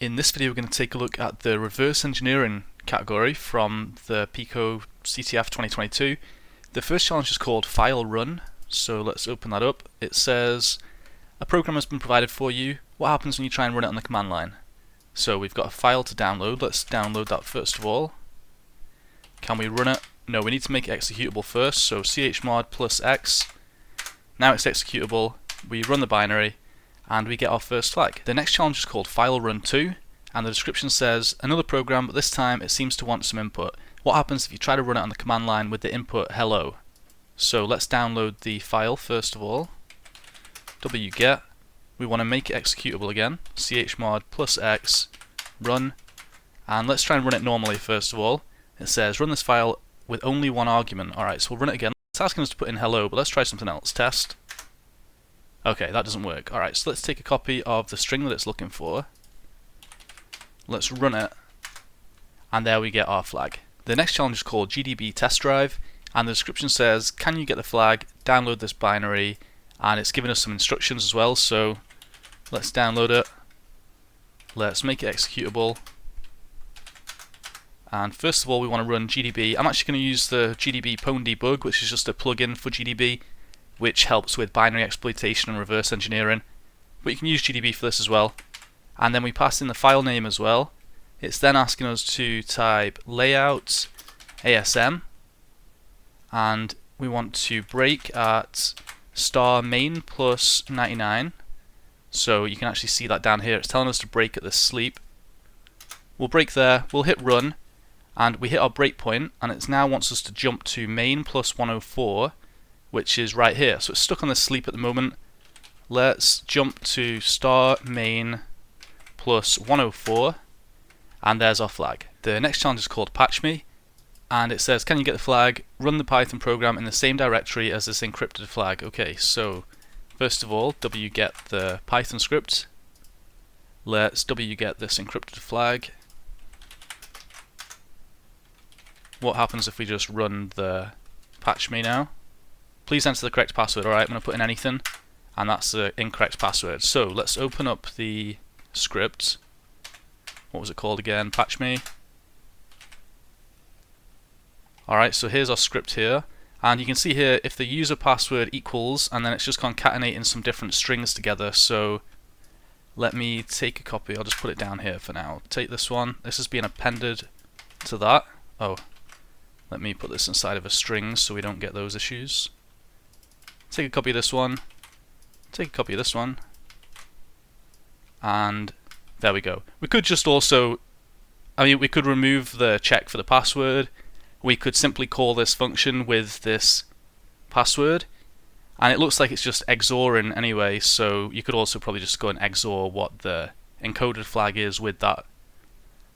In this video we're going to take a look at the reverse engineering category from the PicoCTF 2022. The first challenge is called File Run, so let's open that up. It says a program has been provided for you. What happens when you try and run it on the command line? So we've got a file to download. Let's download that first of all. Can we run it? No, we need to make it executable first, so chmod +x. Now it's executable, we run the binary, and we get our first flag. The next challenge is called File Run 2, and the description says another program, but this time it seems to want some input. What happens if you try to run it on the command line with the input hello? So let's download the file first of all. wget. We want to make it executable again. chmod +x run, and let's try and run it normally first of all. It says run this file with only one argument. Alright, so we'll run it again. It's asking us to put in hello, but let's try something else. Test. Okay, that doesn't work. Alright, so let's take a copy of the string that it's looking for. Let's run it, and there we get our flag. The next challenge is called GDB Test Drive, and the description says, can you get the flag, download this binary, and it's giving us some instructions as well, so let's download it. Let's make it executable. And first of all we want to run GDB. I'm actually going to use the GDB PwnDbg, which is just a plugin for GDB, which helps with binary exploitation and reverse engineering. But you can use GDB for this as well. And then we pass in the file name as well. It's then asking us to type layout ASM, and we want to break at *main plus 99. So you can actually see that down here. It's telling us to break at this sleep. We'll break there, we'll hit run, and we hit our breakpoint, and it now wants us to jump to main plus 104, which is right here. So it's stuck on this sleep at the moment. Let's jump to *main plus 104, and there's our flag. The next challenge is called Patch Me, and it says, can you get the flag, run the Python program in the same directory as this encrypted flag. Okay, so first of all, wget the Python script. Let's wget this encrypted flag. What happens if we just run the patch me now? Please enter the correct password. Alright, I'm going to put in anything, and that's the incorrect password. So let's open up the script. What was it called again? Patch me. Alright, so here's our script here, and you can see here if the user password equals, and then it's just concatenating some different strings together. So let me take a copy. I'll just put it down here for now. Take this one. This is being appended to that. Oh, let me put this inside of a string so we don't get those issues. Take a copy of this one. Take a copy of this one. And there we go. We could just also, we could remove the check for the password. We could simply call this function with this password, and it looks like it's just XORing anyway, so you could also probably just go and XOR what the encoded flag is with that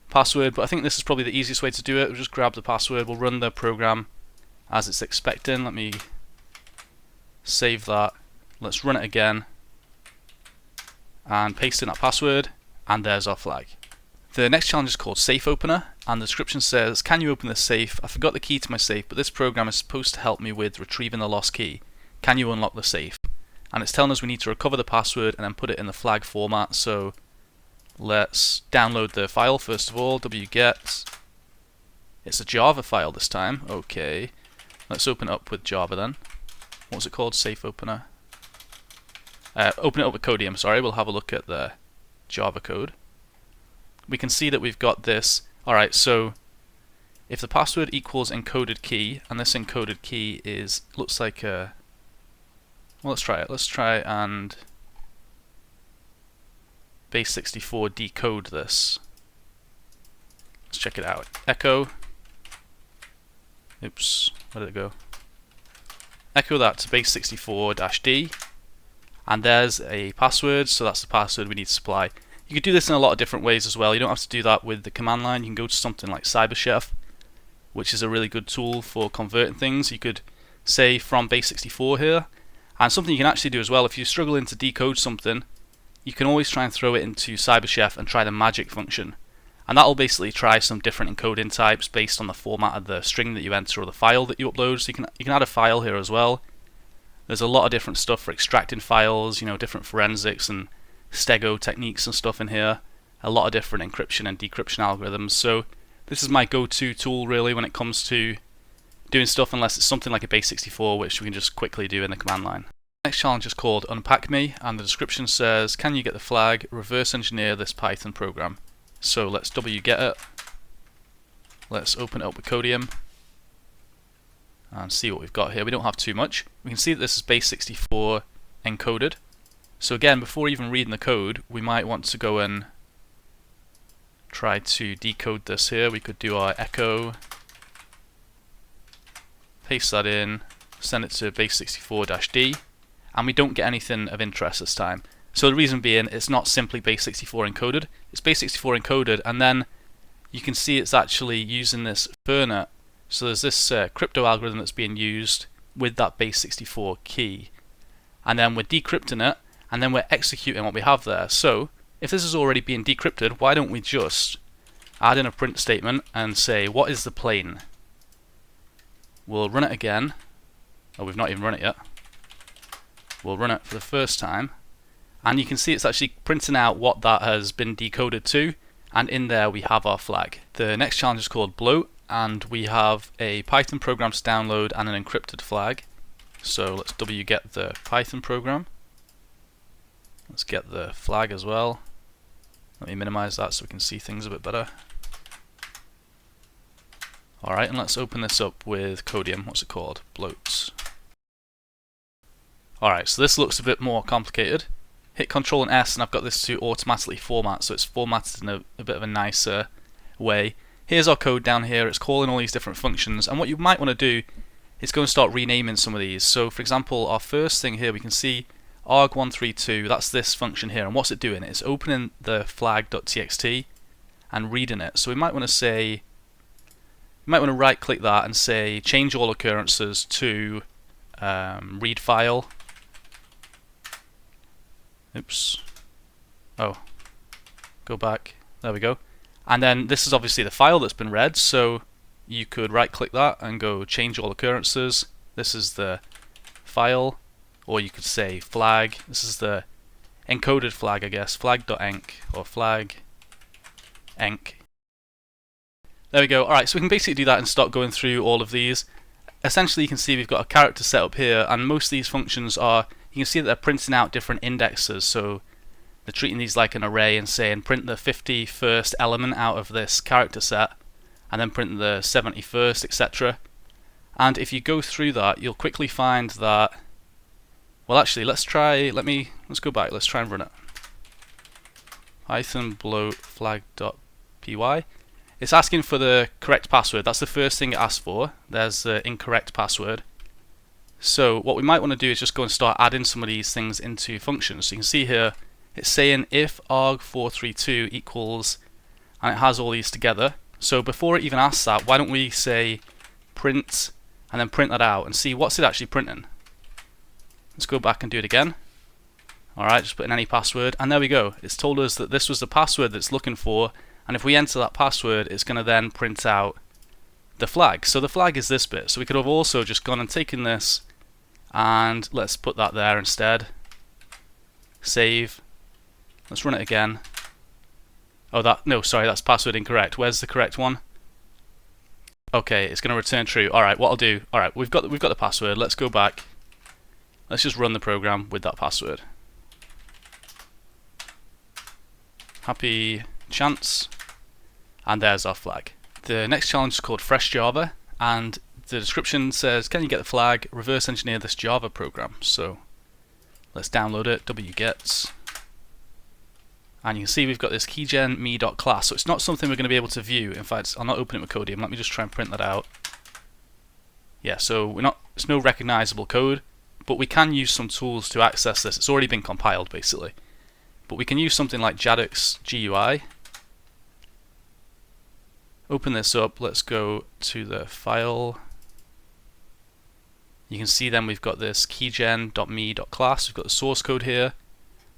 password, but I think this is probably the easiest way to do it. We'll just grab the password, we'll run the program as it's expecting. Let me save that. Let's run it again and paste in that password, and there's our flag. The next challenge is called Safe Opener, and the description says, can you open this safe? I forgot the key to my safe, but this program is supposed to help me with retrieving the lost key. Can you unlock the safe? And it's telling us we need to recover the password and then put it in the flag format, so let's download the file first of all. Wget. It's a Java file this time. Okay. Let's open it up with Java then. What was it called? Safe Opener. Open it up with Codium, sorry. We'll have a look at the Java code. We can see that we've got this. Alright, so if the password equals encoded key, and this encoded key is, looks like a, well, let's try it. Let's try and base64 decode this. Let's check it out. Echo. Oops, where did it go? Echo that to base64-D, and there's a password, so that's the password we need to supply. You could do this in a lot of different ways as well. You don't have to do that with the command line. You can go to something like CyberChef, which is a really good tool for converting things. You could say from base64 here, and something you can actually do as well, if you're struggling to decode something, you can always try and throw it into CyberChef and try the magic function. And that'll basically try some different encoding types based on the format of the string that you enter or the file that you upload. So you can add a file here as well. There's a lot of different stuff for extracting files, different forensics and stego techniques and stuff in here. a lot of different encryption and decryption algorithms. So this is my go-to tool really when it comes to doing stuff, unless it's something like a base64, which we can just quickly do in the command line. The next challenge is called Unpack Me, and the description says, can you get the flag, reverse engineer this Python program? So let's wget it. Let's open it up with Codium and see what we've got here. We don't have too much. We can see that this is base64 encoded. So again, before even reading the code, we might want to go and try to decode this here. We could do our echo, paste that in, send it to base64-d, and we don't get anything of interest this time. So the reason being, it's not simply base64 encoded, it's base64 encoded, and then you can see it's actually using this fernet. So there's this crypto algorithm that's being used with that base64 key, and then we're decrypting it, and then we're executing what we have there. So if this is already being decrypted, why don't we just add in a print statement and say, what is the plane? We'll run it again. Oh, we've not even run it yet. We'll run it for the first time, and you can see it's actually printing out what that has been decoded to, and in there we have our flag. The next challenge is called bloat, and we have a Python program to download and an encrypted flag. So let's wget the Python program. Let's get the flag as well. Let me minimize that so we can see things a bit better. Alright, and let's open this up with Codium. What's it called? Bloat. Alright, so this looks a bit more complicated. Hit Control and S and I've got this to automatically format, so it's formatted in a bit of a nicer way. Here's our code down here, it's calling all these different functions, and what you might want to do is go and start renaming some of these. So for example, our first thing here, we can see arg132, that's this function here, and what's it doing? It's opening the flag.txt and reading it. So we might want to say, you might want to right click that and say change all occurrences to read file. Oops. Oh. Go back. There we go. And then this is obviously the file that's been read, so you could right click that and go change all occurrences. This is the file, or you could say flag. This is the encoded flag, I guess, flag.enc or flag enc. There we go. Alright, so we can basically do that and start going through all of these. Essentially you can see we've got a character set up here, and most of these functions are, you can see that they're printing out different indexes, so they're treating these like an array and saying print the 51st element out of this character set, and then print the 71st, etc. And if you go through that, you'll quickly find that, well actually let's go back, let's try and run it. Python bloat flag.py. It's asking for the correct password. That's the first thing it asks for. There's the incorrect password. So what we might want to do is just go and start adding some of these things into functions. So you can see here it's saying if arg432 equals, and it has all these together. So before it even asks that, why don't we say print and then print that out and see what's it actually printing. Let's go back and do it again. Alright, just put in any password, and there we go. It's told us that this was the password that it's looking for, and if we enter that password, it's going to then print out the flag. So the flag is this bit. So we could have also just gone and taken this, and let's put that there instead. Save. Let's run it again. Oh, that's password incorrect. Where's the correct one? Okay, it's going to return true. Alright, what I'll do, alright, we've got the password. Let's go back. Let's just run the program with that password. Happy chance. And there's our flag. The next challenge is called Fresh Java, and the description says, can you get the flag, reverse engineer this Java program? So let's download it, wget. And you can see we've got this KeygenMe.class, so it's not something we're going to be able to view. In fact, I'll not open it with Codium. Let me just try and print that out. Yeah, so it's no recognizable code, but we can use some tools to access this. It's already been compiled, basically. But we can use something like jadx-gui. Open this up. Let's go to the file. You can see then we've got this keygen.me.class. We've got the source code here.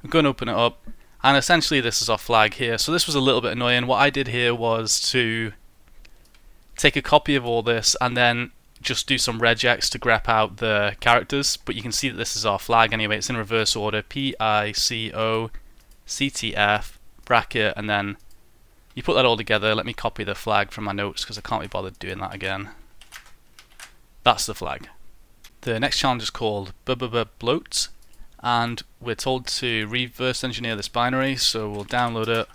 I'm going to open it up. And essentially this is our flag here. So this was a little bit annoying. What I did here was to take a copy of all this and then just do some regex to grep out the characters. But you can see that this is our flag anyway. It's in reverse order. PicoCTF bracket, and then you put that all together. Let me copy the flag from my notes because I can't be bothered doing that again. That's the flag. The next challenge is called Bbbbloat, and we're told to reverse engineer this binary, so we'll download it.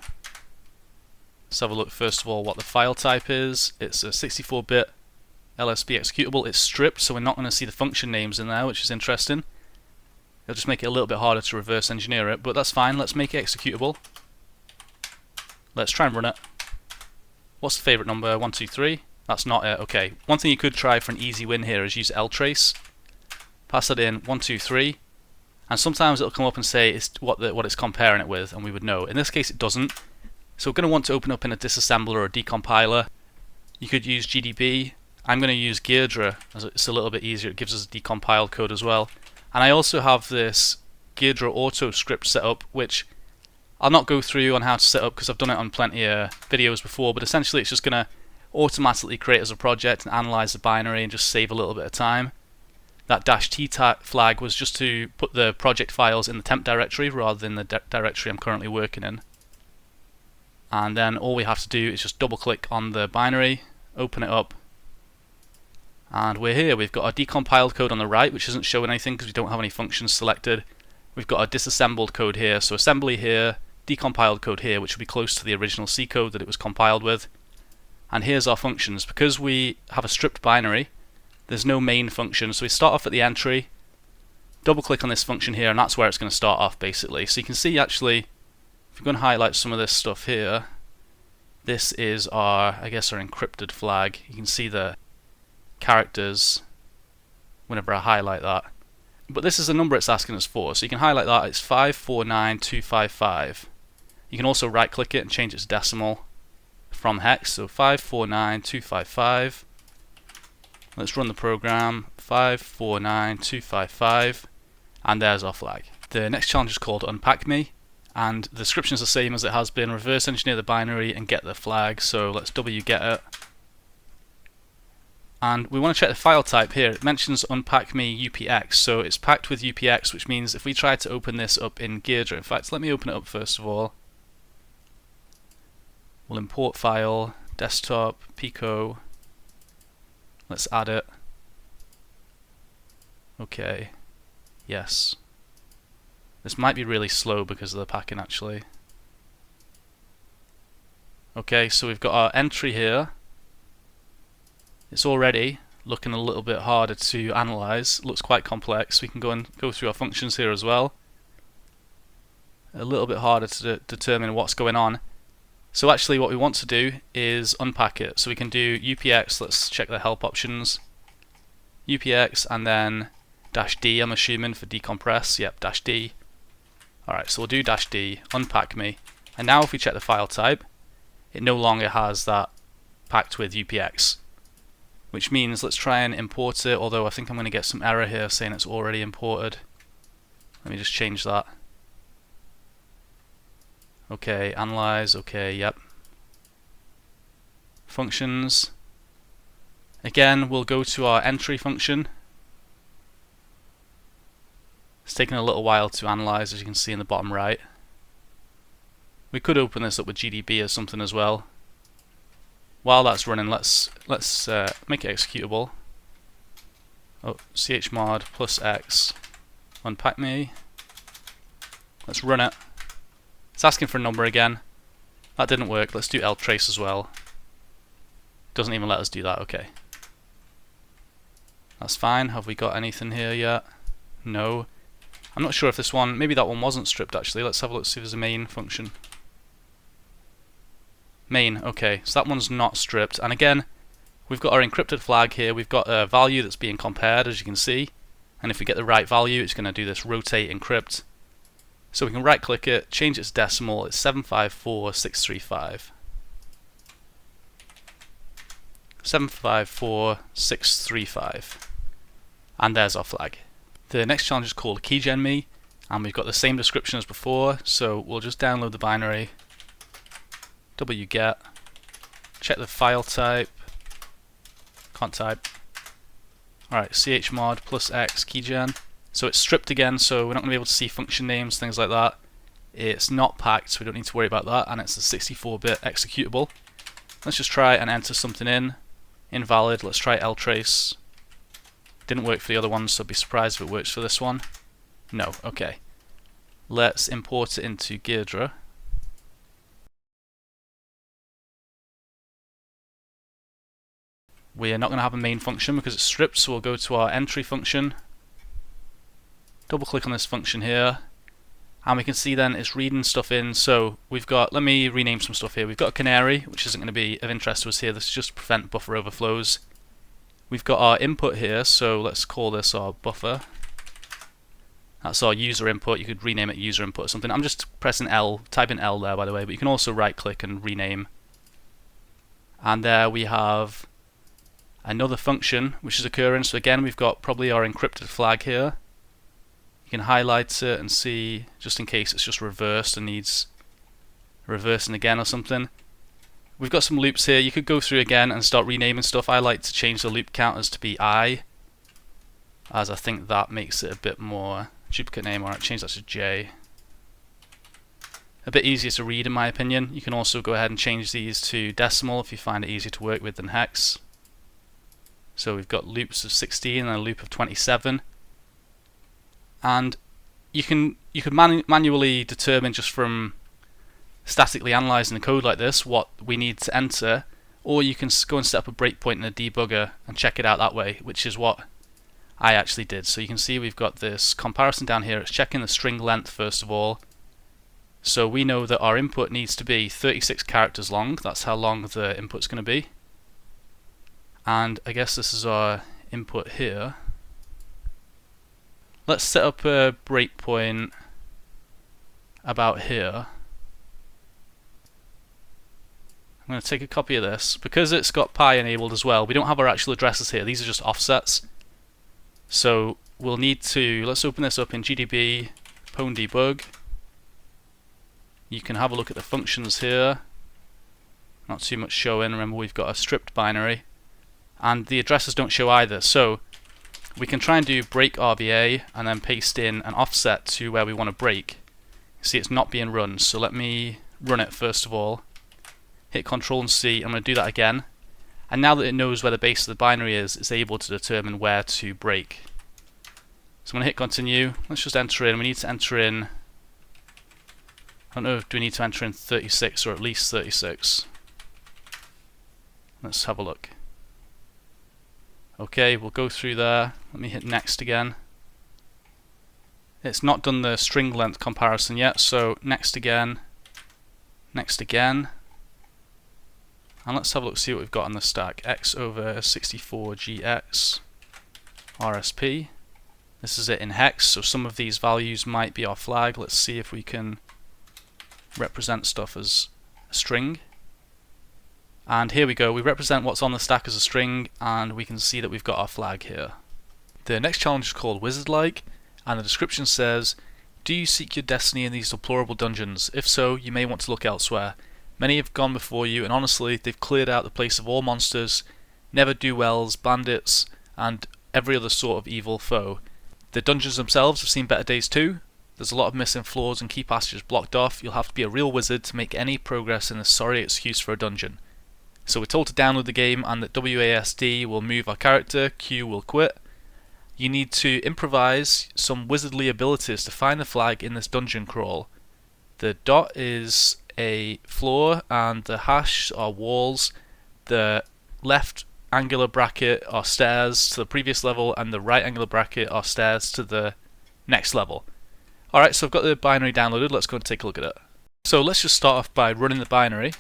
Let's have a look first of all what the file type is. It's a 64-bit LSB executable. It's stripped, so we're not going to see the function names in there, which is interesting. It'll just make it a little bit harder to reverse engineer it, but that's fine. Let's make it executable. Let's try and run it. What's the favorite number? 1, 2, 3. That's not it. Okay. One thing you could try for an easy win here is use ltrace. Pass that in 1, 2, 3, and sometimes it'll come up and say it's what it's comparing it with, and we would know. In this case, it doesn't. So we're going to want to open up in a disassembler or a decompiler. You could use GDB. I'm going to use Ghidra, as it's a little bit easier. It gives us a decompiled code as well. And I also have this Ghidra auto script set up, which I'll not go through on how to set up because I've done it on plenty of videos before, but essentially it's just going to automatically create as a project and analyze the binary and just save a little bit of time. That -t flag was just to put the project files in the temp directory rather than the directory I'm currently working in. And then all we have to do is just double click on the binary, open it up, and we're here. We've got a decompiled code on the right, which isn't showing anything because we don't have any functions selected. We've got a disassembled code here, so assembly here, decompiled code here, which will be close to the original C code that it was compiled with. And here's our functions. Because we have a stripped binary, there's no main function, so we start off at the entry, double click on this function here, and that's where it's going to start off basically. So you can see actually, if we're going to highlight some of this stuff here, this is our, I guess, our encrypted flag. You can see the characters whenever I highlight that. But this is the number it's asking us for, so you can highlight that. It's 549255. You can also right click it and change its decimal from hex, so 549255. Let's run the program. 549255, and there's our flag. The next challenge is called Unpack Me, and the description is the same as it has been. Reverse engineer the binary and get the flag, so let's wget it. And we want to check the file type here. It mentions Unpack Me UPX, so it's packed with UPX, which means if we try to open this up in Ghidra, in fact, let me open it up first of all. We'll import file, desktop, Pico. Let's add it. Okay. Yes. This might be really slow because of the packing actually. Okay, so we've got our entry here. It's already looking a little bit harder to analyze. It looks quite complex. We can go through our functions here as well. A little bit harder to determine what's going on. So actually what we want to do is unpack it. So we can do UPX, let's check the help options. UPX and then -d, I'm assuming, for decompress. Yep, -d. Alright, so we'll do -d, unpack me. And now if we check the file type, it no longer has that packed with UPX. Which means let's try and import it, although I think I'm going to get some error here saying it's already imported. Let me just change that. Okay, analyze, okay, yep. Functions. Again, we'll go to our entry function. It's taking a little while to analyze, as you can see in the bottom right. We could open this up with GDB or something as well. While that's running, let's make it executable. Oh, chmod +x unpack me. Let's run it. It's asking for a number again. That didn't work. Let's do ltrace as well. Doesn't even let us do that. Okay. That's fine. Have we got anything here yet? No. I'm not sure if this one, maybe that one wasn't stripped actually. Let's have a look, see if there's a main function. Main, okay, so that one's not stripped. And again, we've got our encrypted flag here. We've got a value that's being compared, as you can see. And if we get the right value, it's going to do this rotate encrypt. So we can right click it, change its decimal. It's 754635. 754635. And there's our flag. The next challenge is called KeygenMe, and we've got the same description as before. So we'll just download the binary. wget, check the file type, can't type. Alright, chmod +x keygen. So it's stripped again, so we're not going to be able to see function names, things like that. It's not packed, so we don't need to worry about that, and it's a 64-bit executable. Let's just try and enter something in. Invalid. Let's try ltrace. Didn't work for the other one, so I'd be surprised if it works for this one. No. Okay. Let's import it into Ghidra. We are not going to have a main function because it's stripped, so we'll go to our entry function. Double click on this function here, and we can see then it's reading stuff in. So we've got, let me rename some stuff here. We've got a canary, which isn't going to be of interest to us here. This is just to prevent buffer overflows. We've got our input here, so let's call this our buffer. That's our user input. You could rename it user input or something. I'm just pressing L, typing L there by the way, but you can also right click and rename. And there we have another function which is occurring. So again, we've got probably our encrypted flag here. You can highlight it and see, just in case it's just reversed and needs reversing again or something. We've got some loops here. You could go through again and start renaming stuff. I like to change the loop counters to be I, as I think that makes it a bit more duplicate name. Alright, change that to J. A bit easier to read in my opinion. You can also go ahead and change these to decimal if you find it easier to work with than hex. So we've got loops of 16 and a loop of 27. And you can manually determine just from statically analysing the code like this what we need to enter, or you can go and set up a breakpoint in a debugger and check it out that way, which is what I actually did. So you can see we've got this comparison down here. It's checking the string length first of all. So we know that our input needs to be 36 characters long. That's how long the input's going to be. And I guess this is our input here. Let's set up a breakpoint about here. I'm going to take a copy of this. Because it's got pi enabled as well, we don't have our actual addresses here. These are just offsets. So we'll need to, let's open this up in GDB PwnDbg. You can have a look at the functions here. Not too much showing. Remember, we've got a stripped binary. And the addresses don't show either. So we can try and do break RBA and then paste in an offset to where we want to break. See, it's not being run, so let me run it first of all. Hit Control and C. I'm going to do that again. And now that it knows where the base of the binary is, it's able to determine where to break. So I'm going to hit Continue. Let's just enter in. We need to enter in, I don't know, do we need to enter in 36 or at least 36? Let's have a look. Okay, we'll go through there. Let me hit Next again. It's not done the string length comparison yet, so Next again. Next again. And let's have a look, see what we've got on the stack. X over 64GX RSP. This is it in hex, so some of these values might be our flag. Let's see if we can represent stuff as a string. And here we go, we represent what's on the stack as a string, and we can see that we've got our flag here. The next challenge is called Wizardlike, and the description says, do you seek your destiny in these deplorable dungeons? If so, you may want to look elsewhere. Many have gone before you, and honestly, they've cleared out the place of all monsters, never-do-wells, bandits, and every other sort of evil foe. The dungeons themselves have seen better days too. There's a lot of missing floors and key passages blocked off. You'll have to be a real wizard to make any progress in this sorry excuse for a dungeon. So we're told to download the game and that WASD will move our character, Q will quit. You need to improvise some wizardly abilities to find the flag in this dungeon crawl. The dot is a floor and the hash are walls. The left angular bracket are stairs to the previous level and the right angular bracket are stairs to the next level. Alright, so I've got the binary downloaded. Let's go and take a look at it. So let's just start off by running the binary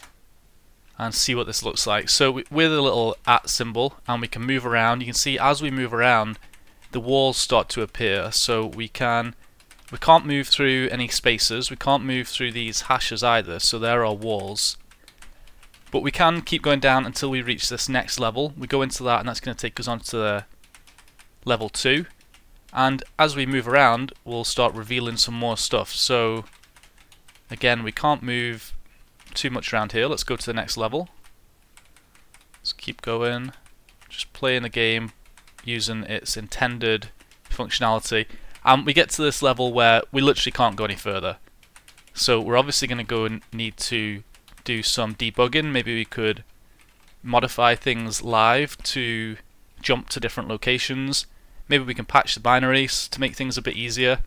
and see what this looks like. So we're the little @ symbol and we can move around. You can see as we move around the walls start to appear, so we can't move through any spaces, we can't move through these hashes either, so there are walls. But we can keep going down until we reach this next level. We go into that and that's going to take us on to the level 2, and as we move around we'll start revealing some more stuff. So again, we can't move too much around here. Let's go to the next level. Let's keep going, just playing the game using its intended functionality, and we get to this level where we literally can't go any further. So we're obviously going to go and need to do some debugging. Maybe we could modify things live to jump to different locations. Maybe we can patch the binaries to make things a bit easier.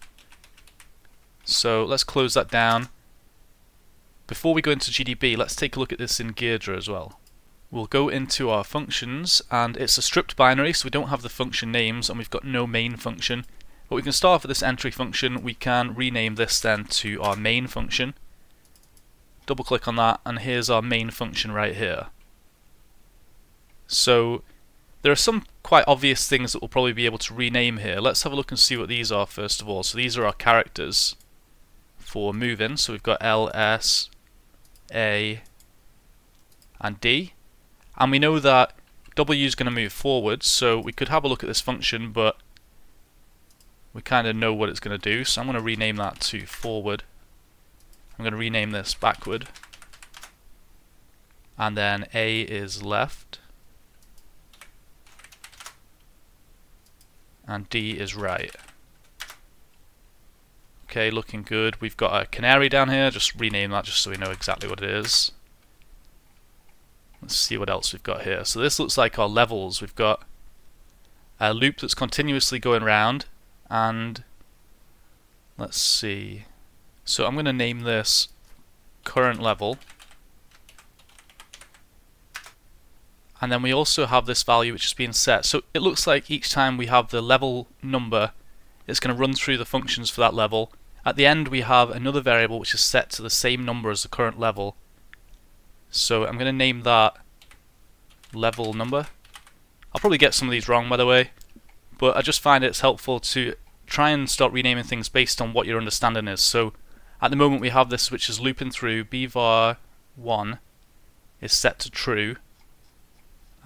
So let's close that down. Before we go into GDB, let's take a look at this in Ghidra as well. We'll go into our functions, and it's a stripped binary, so we don't have the function names and we've got no main function. But we can start off with this entry function. We can rename this then to our main function. Double click on that, and here's our main function right here. So there are some quite obvious things that we'll probably be able to rename here. Let's have a look and see what these are first of all. So these are our characters for moving. So we've got L, S, A, and D. And we know that W is going to move forward, so we could have a look at this function, but we kind of know what it's going to do. So I'm going to rename that to forward. I'm going to rename this backward. And then A is left. And D is right. Okay, looking good. We've got a canary down here. Just rename that just so we know exactly what it is. Let's see what else we've got here. So this looks like our levels. We've got a loop that's continuously going round, and let's see. So I'm going to name this current level. And then we also have this value which is being set. So it looks like each time we have the level number, it's going to run through the functions for that level. At the end we have another variable which is set to the same number as the current level. So I'm going to name that level number. I'll probably get some of these wrong, by the way, but I just find it's helpful to try and start renaming things based on what your understanding is. So at the moment we have this which is looping through. bvar1 is set to true,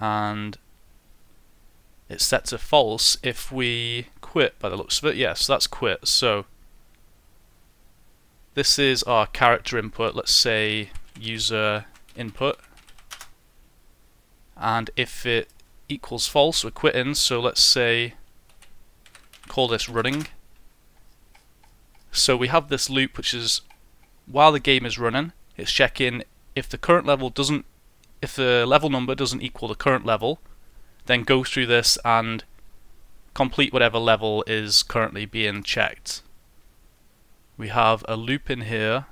and it's set to false if we quit, by the looks of it. Yes, that's quit. So this is our character input. Let's say user input, and if it equals false, we're quitting. So let's say call this running. So we have this loop which is, while the game is running, it's checking if the current level doesn't, if the level number doesn't equal the current level, then go through this and complete whatever level is currently being checked. We have a loop in here.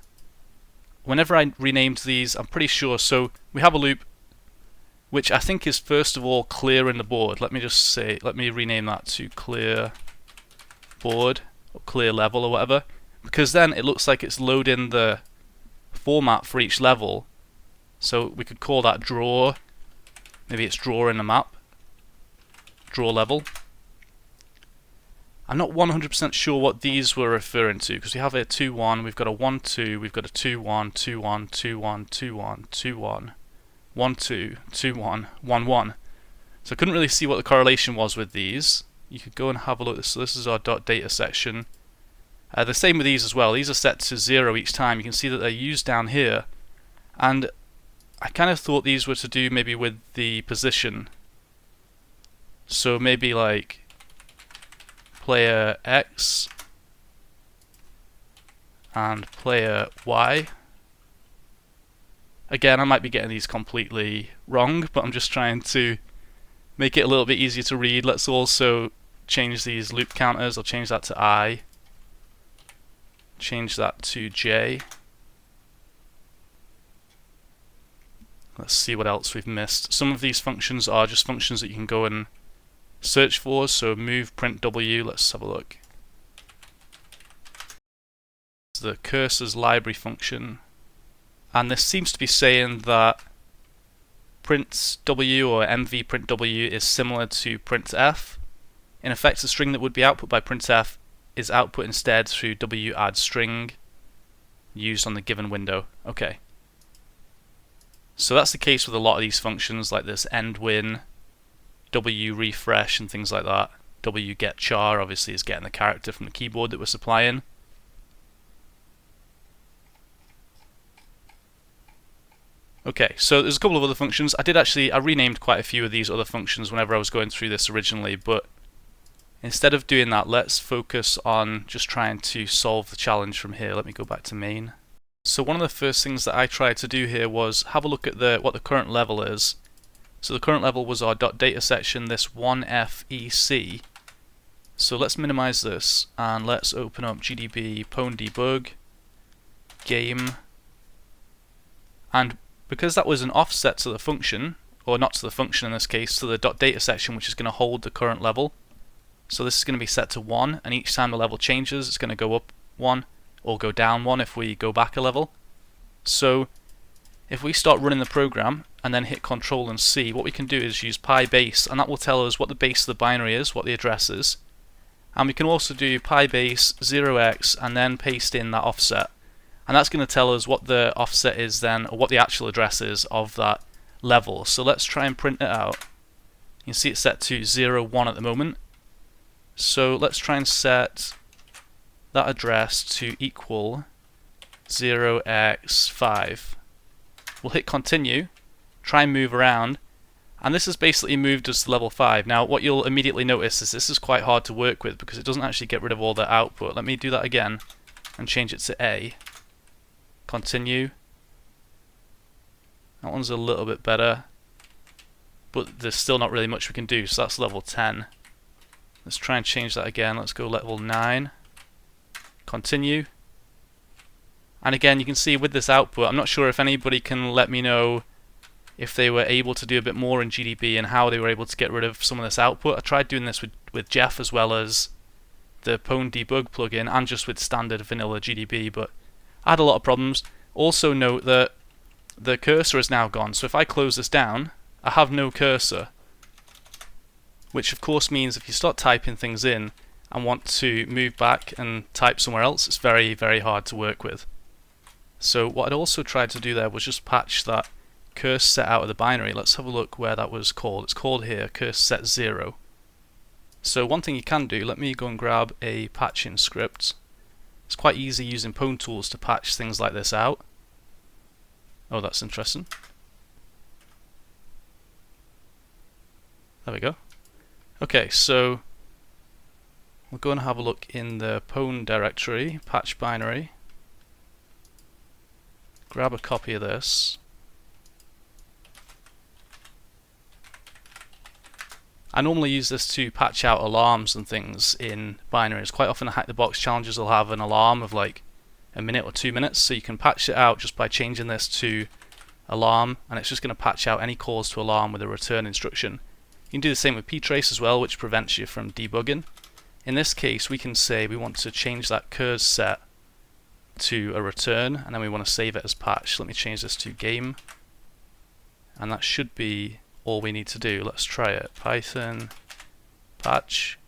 Whenever I renamed these, I'm pretty sure, so we have a loop which I think is first of all clear in the board. Let me rename that to clear board or clear level or whatever, because then it looks like it's loading the format for each level. So we could call that draw. Maybe it's draw in the map. Draw level. I'm not 100% sure what these were referring to, because we have a 2-1, we've got a 1-2, we've got a 2-1, 2-1, 2-1, 2-1, 2-1, 1-2, 2-1, 1-1. So I couldn't really see what the correlation was with these. You could go and have a look. So this is our .data section. The same with these as well. These are set to 0 each time. You can see that they're used down here. And I kind of thought these were to do maybe with the position. So maybe like player X and player Y. Again, I might be getting these completely wrong, but I'm just trying to make it a little bit easier to read. Let's also change these loop counters. I'll change that to I. Change that to J. Let's see what else we've missed. Some of these functions are just functions that you can go and search for. So move print W. Let's have a look. It's the cursor's library function, and this seems to be saying that print W or mv print W is similar to printf. In effect, the string that would be output by printf is output instead through w add string used on the given window. Okay. So that's the case with a lot of these functions, like this endwin, w refresh, and things like that. W get char obviously is getting the character from the keyboard that we're supplying. Okay, so there's a couple of other functions. I renamed quite a few of these other functions whenever I was going through this originally, but instead of doing that, let's focus on just trying to solve the challenge from here. Let me go back to main. So one of the first things that I tried to do here was have a look at what the current level is. So the current level was our .data section, this 1FEC. So let's minimize this and let's open up GDB PwnDbg game, and because that was an offset to the function, or not to the function in this case, to the .data section, which is going to hold the current level. So this is going to be set to 1, and each time the level changes it's going to go up 1 or go down 1 if we go back a level. So if we start running the program and then hit Control and C, what we can do is use pybase, and that will tell us what the base of the binary is, what the address is. And we can also do pybase 0x and then paste in that offset. And that's going to tell us what the offset is then, or what the actual address is of that level. So let's try and print it out. You can see it's set to 0, 1 at the moment. So let's try and set that address to equal 0x5. We'll hit continue, try and move around, and this has basically moved us to level 5. Now what you'll immediately notice is this is quite hard to work with because it doesn't actually get rid of all the output. Let me do that again and change it to A. Continue. That one's a little bit better, but there's still not really much we can do, so that's level 10. Let's try and change that again. Let's go level 9. Continue. And again, you can see with this output, I'm not sure if anybody can let me know if they were able to do a bit more in GDB and how they were able to get rid of some of this output. I tried doing this with Jeff as well as the PwnDbg plugin and just with standard vanilla GDB, but I had a lot of problems. Also note that the cursor is now gone, so if I close this down, I have no cursor, which of course means if you start typing things in and want to move back and type somewhere else, it's very, very hard to work with. So what I'd also tried to do there was just patch that curse set out of the binary. Let's have a look where that was called. It's called here curse set 0. So one thing you can do, let me go and grab a patching script. It's quite easy using pwntools to patch things like this out. Oh, that's interesting. There we go. Okay, so we'll go and have a look in the pwn directory, patch binary. Grab a copy of this. I normally use this to patch out alarms and things in binaries. Quite often Hack the Box challenges will have an alarm of like a minute or 2 minutes, so you can patch it out just by changing this to alarm, and it's just going to patch out any calls to alarm with a return instruction. You can do the same with ptrace as well, which prevents you from debugging. In this case, we can say we want to change that curs set to a return, and then we want to save it as patch. Let me change this to game, and that should be all we need to do. Let's try it. Python patch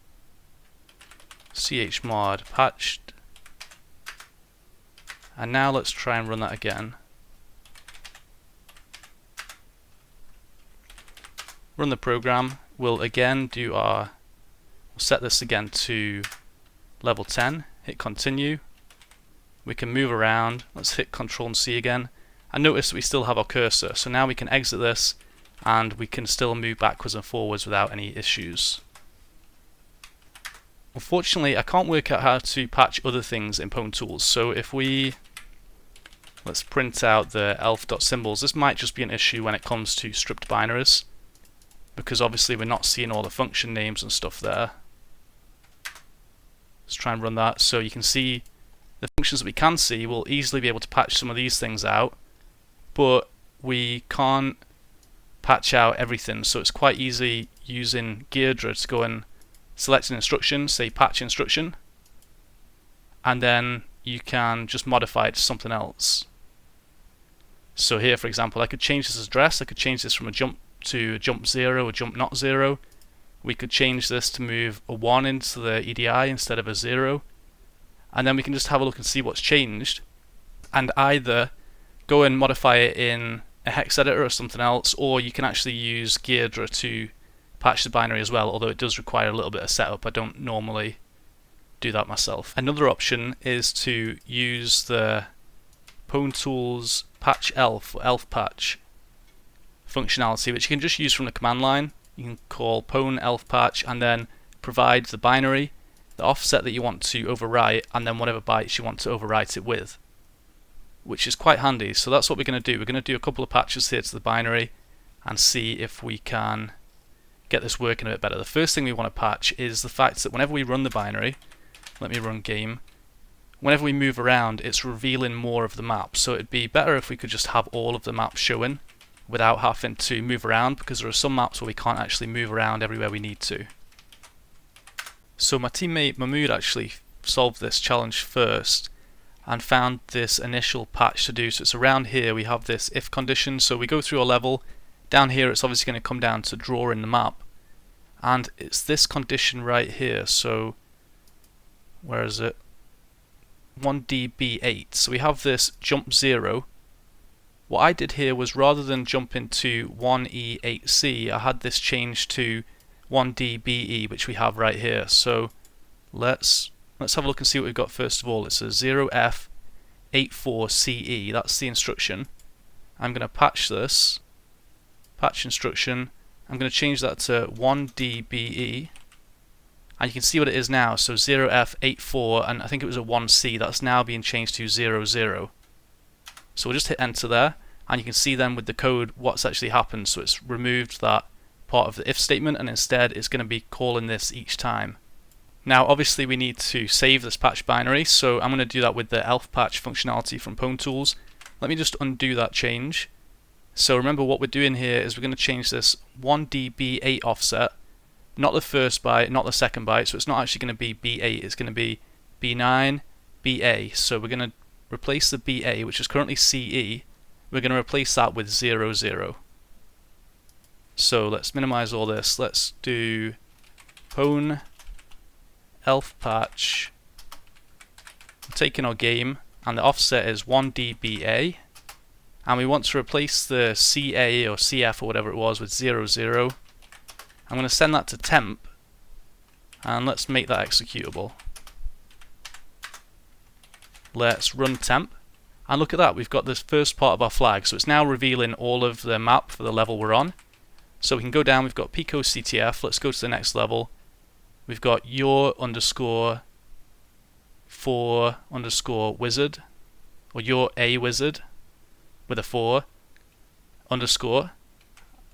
chmod patched, and now let's try and run that again. Run the program. We'll again do we'll set this again to level 10, hit continue. We can move around. Let's hit Control and C again, and notice we still have our cursor, so now we can exit this and we can still move backwards and forwards without any issues. Unfortunately, I can't work out how to patch other things in pwntools, so if let's print out the elf.symbols, this might just be an issue when it comes to stripped binaries, because obviously we're not seeing all the function names and stuff there. Let's try and run that. So you can see the functions that we can see. We'll easily be able to patch some of these things out, but we can't patch out everything, so it's quite easy using Ghidra to go and select an instruction, say patch instruction, and then you can just modify it to something else. So here, for example, I could change this address. I could change this from a jump to a jump 0, a jump not 0. We could change this to move a 1 into the EDI instead of a 0, and then we can just have a look and see what's changed, and either go and modify it in a hex editor or something else, or you can actually use Ghidra to patch the binary as well, although it does require a little bit of setup. I don't normally do that myself. Another option is to use the pwntools patchelf or elf patch functionality, which you can just use from the command line. You can call pwn elf patch and then provide the binary, the offset that you want to overwrite, and then whatever bytes you want to overwrite it with. which is quite handy. So that's what we're going to do. We're going to do a couple of patches here to the binary and see if we can get this working a bit better. The first thing we want to patch is the fact that whenever we run the binary, let me run game, whenever we move around, it's revealing more of the map. So it'd be better if we could just have all of the map showing without having to move around, because there are some maps where we can't actually move around everywhere we need to. So my teammate Mahmood actually solved this challenge first and found this initial patch to do. So it's around here we have this if condition. So we go through a level, down here it's obviously going to come down to drawing the map, and it's this condition right here. So where is it? 1db8. So we have this jump 0. What I did here was, rather than jump into 1e8c, I had this changed to 1dbe, which we have right here. So let's have a look and see what we've got first of all. It's a 0f84ce. That's the instruction. I'm going to patch this. Patch instruction. I'm going to change that to 1dbe. And you can see what it is now. So 0f84, and I think it was a 1c. That's now being changed to 00. So we'll just hit enter there, and you can see then with the code what's actually happened. So it's removed that part of the if statement, and instead it's going to be calling this each time. Now obviously we need to save this patch binary, so I'm going to do that with the elf patch functionality from pwntools. Let me just undo that change. So remember, what we're doing here is we're going to change this 1db8 offset, not the first byte, not the second byte, so it's not actually going to be B8, it's going to be B9, BA. So we're going to replace the BA, which is currently CE, we're going to replace that with 00. So let's minimize all this. Let's do pwn elf patch. I'm taking our game, and the offset is 1dba, and we want to replace the CA or CF or whatever it was with 00. I'm going to send that to temp, and let's make that executable. Let's run temp, and look at that, we've got this first part of our flag. So it's now revealing all of the map for the level we're on. So we can go down, we've got PicoCTF, let's go to the next level. We've got your underscore for underscore wizard, or your a wizard with a 4 underscore.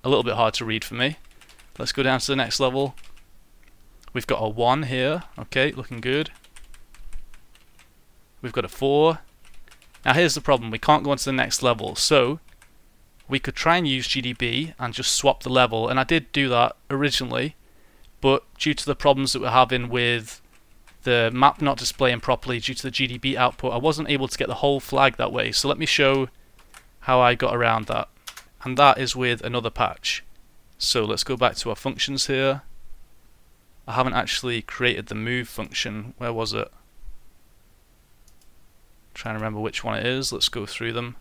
A little bit hard to read for me. Let's go down to the next level. We've got a 1 here, okay, looking good. We've got a 4. Now here's the problem, we can't go on to the next level, so we could try and use GDB and just swap the level, and I did do that originally, but due to the problems that we're having with the map not displaying properly due to the GDB output, I wasn't able to get the whole flag that way. So let me show how I got around that, and that is with another patch. So let's go back to our functions here. I haven't actually created the move function. Where was it? Trying to remember which one it is. Let's go through them.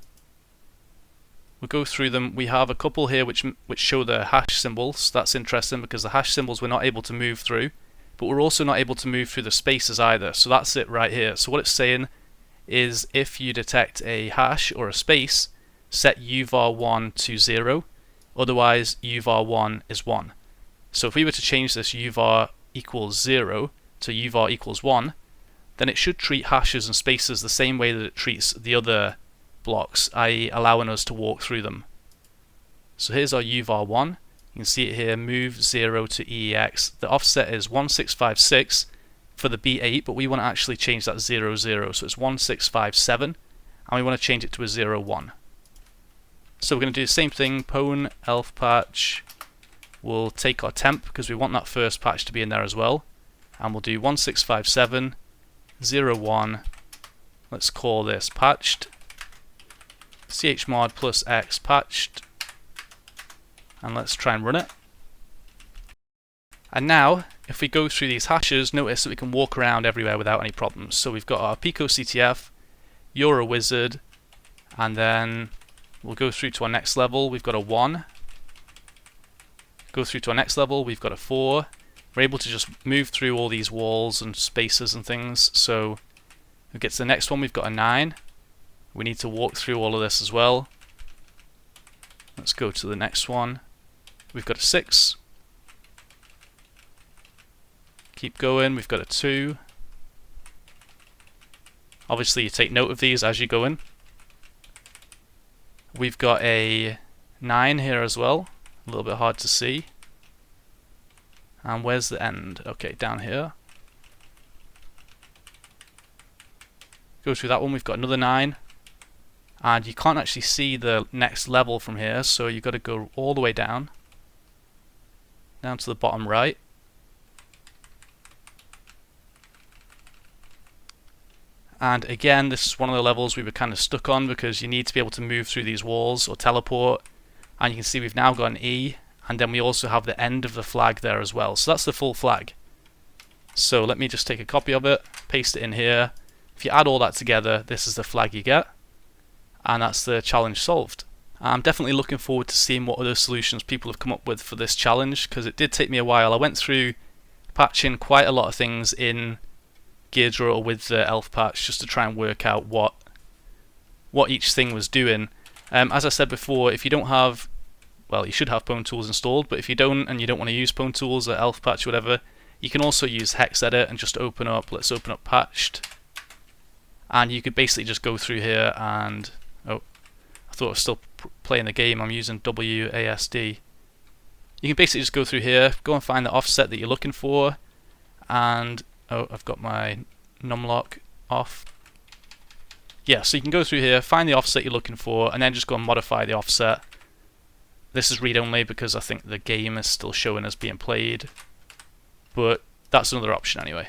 We'll go through them. We have a couple here which show the hash symbols. That's interesting because the hash symbols we're not able to move through, but we're also not able to move through the spaces either. So that's it right here. So what it's saying is, if you detect a hash or a space, set uvar1 to 0. Otherwise uvar1 is 1. So if we were to change this uvar equals 0 to uvar equals 1, then it should treat hashes and spaces the same way that it treats the other blocks, i.e. allowing us to walk through them. So here's our uvar1. You can see it here, move 0 to EEX. The offset is 1656 for the B8, but we want to actually change that 00, so it's 1657, and we want to change it to a 01. So we're going to do the same thing, pwn elf patch. We'll take our temp because we want that first patch to be in there as well, and we'll do 1657 01. Let's call this patched, chmod plus x patched, and let's try and run it. And now if we go through these hashes, notice that we can walk around everywhere without any problems. So we've got our PicoCTF, you're a wizard, and then we'll go through to our next level. We've got a 1. Go through to our next level, we've got a 4. We're able to just move through all these walls and spaces and things. So we get to the next one, we've got a 9. We need to walk through all of this as well. Let's go to the next one. We've got a 6. Keep going, we've got a 2. Obviously you take note of these as you go in. we've got a 9 here as well, a little bit hard to see. And where's the end? Okay, down here. Go through that one, we've got another 9. And you can't actually see the next level from here, so you've got to go all the way down to the bottom right. And again, this is one of the levels we were kind of stuck on because you need to be able to move through these walls or teleport. And you can see we've now got an E, and then we also have the end of the flag there as well. So that's the full flag. So let me just take a copy of it, paste it in here. If you add all that together, this is the flag you get. And that's the challenge solved. I'm definitely looking forward to seeing what other solutions people have come up with for this challenge, because it did take me a while. I went through patching quite a lot of things in Ghidra or with the elf patch just to try and work out what each thing was doing. As I said before, if you don't have, well, you should have pwntools installed, but if you don't and you don't want to use pwntools or elf patch or whatever, you can also use hex edit and just open up, let's open up patched, and you could basically just go through here and, oh, I thought I was still playing the game, I'm using WASD. You can basically just go through here, go and find the offset that you're looking for, and, oh, I've got my numlock off. Yeah, so you can go through here, find the offset you're looking for, and then just go and modify the offset. This is read-only because I think the game is still showing as being played, but that's another option anyway.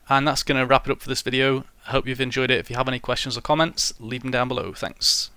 And that's going to wrap it up for this video. I hope you've enjoyed it. If you have any questions or comments, leave them down below. Thanks.